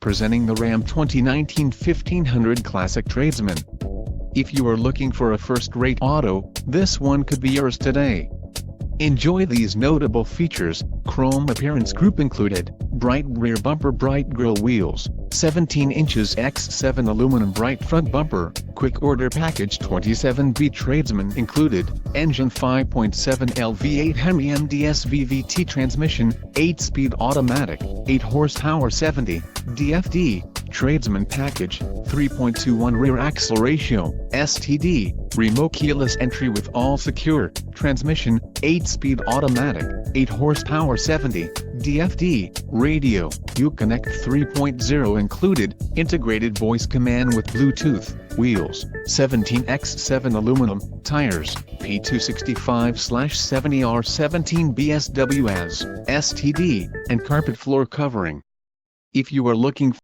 presenting the Ram 2019 1500 Classic Tradesman. If you are looking for a first-rate auto, this one could be yours today. Enjoy these notable features: chrome appearance group included, bright rear bumper, bright grille wheels, 17 inches x 7 aluminum bright front bumper, quick order package 27B Tradesman included, engine 5.7L V8 Hemi MDS VVT transmission, 8-speed automatic, 8 horsepower 70, DFD, Tradesman package, 3.21 rear axle ratio, STD, remote keyless entry with all secure, transmission, 8-speed automatic, 8 horsepower 70, DFD, radio, Uconnect 3.0 included, integrated voice command with Bluetooth, wheels, 17x7 aluminum, tires, P265/70R17 BSW as, STD, and carpet floor covering. If you are looking